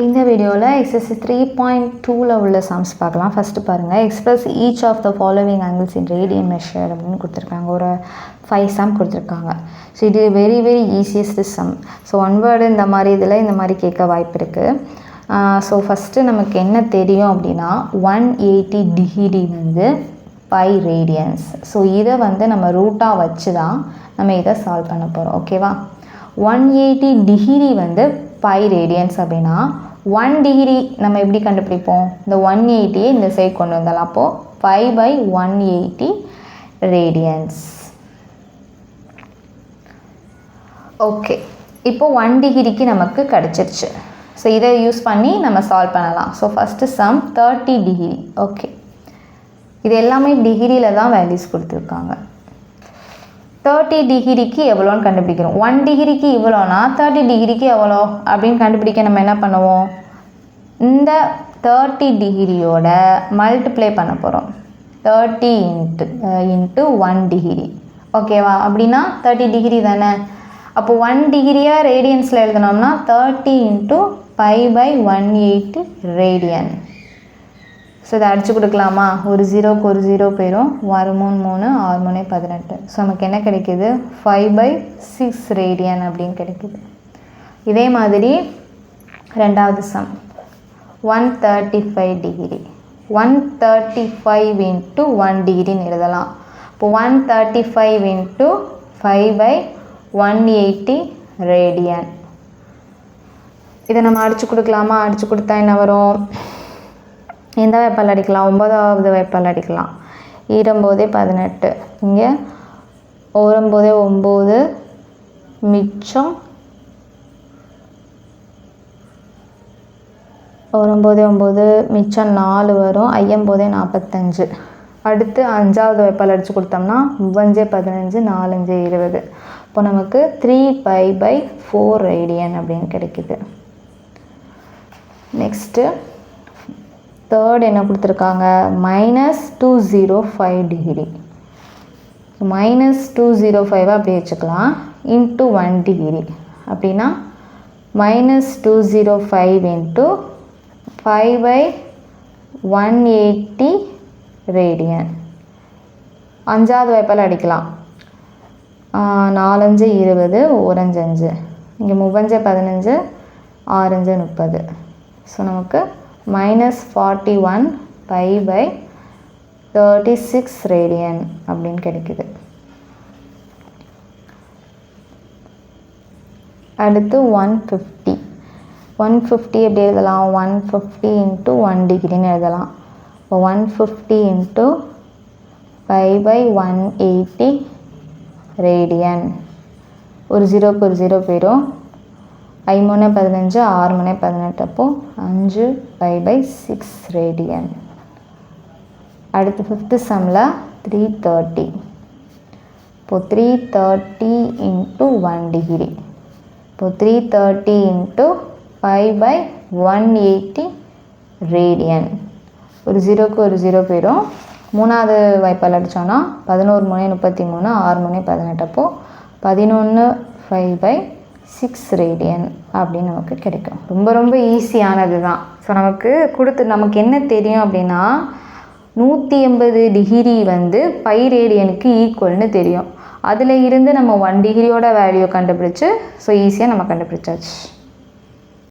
இந்த வீடியோவில் எக்ஸசைஸ் 3.2ல் உள்ள சம்ஸ் பார்க்கலாம். ஃபஸ்ட்டு பாருங்கள், express each of the following angles in radian measure அப்படின்னு கொடுத்துருக்காங்க. ஒரு 5 சம் கொடுத்துருக்காங்க. ஸோ இது very easiest sum. So one word இந்த மாதிரி கேட்க வாய்ப்பு இருக்குது. ஸோ ஃபஸ்ட்டு நமக்கு என்ன தெரியும் அப்படின்னா 180 டிகிரி வந்து 5 ரேடியன்ஸ். ஸோ இதை வந்து நம்ம ரூட்டாக வச்சு தான் நம்ம இதை சால்வ் பண்ண போகிறோம். ஓகேவா? 180 டிகிரி வந்து 5 ரேடியன்ஸ் அப்படின்னா 1 டிகிரி நம்ம எப்படி கண்டுபிடிப்போம்? இந்த 180 இந்த சைட் கொண்டு வந்தாலும் அப்போது 5/180 ரேடியன்ஸ். ஓகே, இப்போது 1 டிகிரிக்கு நமக்கு கிடச்சிருச்சு. ஸோ இதை யூஸ் பண்ணி நம்ம சால்வ் பண்ணலாம். So first some 30 degree. Okay, இது எல்லாமே டிகிரியில் தான் வேல்யூஸ் கொடுத்துருக்காங்க. 30 டிகிரிக்கு எவ்வளோன்னு கண்டுபிடிக்கிறோம். 1 டிகிரிக்கு இவ்வளோனா 30 டிகிரிக்கு எவ்வளோ அப்படின்னு கண்டுபிடிக்க நம்ம என்ன பண்ணுவோம்? இந்த 30 டிகிரியோட மல்டிப்ளை பண்ண போகிறோம். 30 இன்ட்டு 1 டிகிரி. ஓகேவா? அப்படின்னா 30 டிகிரி தானே. அப்போ 1 டிகிரியாக ரேடியன்ஸில் எழுதினோம்னா 30 இன்ட்டு 5/180 ரேடியன். ஸோ இதை அடித்து கொடுக்கலாமா? ஒரு 0க்கு ஒரு 0 போயிடும். 3 3 6 3 18. ஸோ நமக்கு என்ன கிடைக்கிது? 5/6 ரேடியன் அப்படின்னு கிடைக்கிது. இதே மாதிரி ரெண்டாவது சம் 135 டிகிரி. 135 இன்ட்டு 1 டிகிரின்னு எழுதலாம். இப்போ 135 இன்ட்டு 5/180 ரேடியன். இதை நம்ம அடித்து கொடுக்கலாமா? அடித்து கொடுத்தா என்ன வரும்? எந்த வாய்ப்பால் அடிக்கலாம்? 9வது வாய்ப்பால் அடிக்கலாம். ஈரம்போதே 18, இங்கே ஓரம்போதே 9, மிச்சம் ஓரம்போதே 9, மிச்சம் 4 வரும். ஐயம்போதே 45. அடுத்து 5வது வாய்ப்பால் அடித்து கொடுத்தோம்னா 5 15, 4 5 20. இப்போ நமக்கு 3π/4 ரேடியன் அப்படின்னு கிடைக்குது. நெக்ஸ்ட்டு தேர்ட் என்ன கொடுத்துருக்காங்க? -205 டிகிரி. -205 அப்படி வச்சுக்கலாம். இன்ட்டு 1 டிகிரி அப்படின்னா -205 இன்ட்டு 5/180 ரேடியன். 5வது வாய்ப்பால் அடிக்கலாம். 4 5 20, 1 5 5, இங்கே 3 15, 6 5 30. ஸோ நமக்கு -41π/36 ரேடியன் அப்படின்னு கிடைக்குது. அடுத்து 150. 150 எப்படி எழுதலாம்? 150 இன்ட்டு 1 டிகிரின்னு எழுதலாம். இப்போ 150 இன்ட்டு 5/180 ரேடியன். ஒரு 0க்கு ஒரு 0 போயிடும். 5 3 15, 6 3 18. அப்போது 5π/6 ரேடியன். அடுத்து 5th சம்மில் 330. இப்போது 330 இன்ட்டு 1 டிகிரி. இப்போது 330 இன்ட்டு 5/180 ரேடியன். ஒரு 0க்கு ஒரு 0 போயிடும். 3வது வாய்ப்பால் அடித்தோன்னா 11 3 33, 6 3 18. அப்போது 11 5/6 ரேடியன் அப்படின்னு நமக்கு கிடைக்கும். ரொம்ப ஈஸியானது தான். ஸோ நமக்கு என்ன தெரியும் அப்படின்னா 180 டிகிரி வந்து 5 ரேடியனுக்கு ஈக்குவல்னு தெரியும். அதில் இருந்து நம்ம 1 டிகிரியோட வேல்யூ கண்டுபிடிச்சு ஸோ ஈஸியாக நம்ம கண்டுபிடிச்சாச்சு.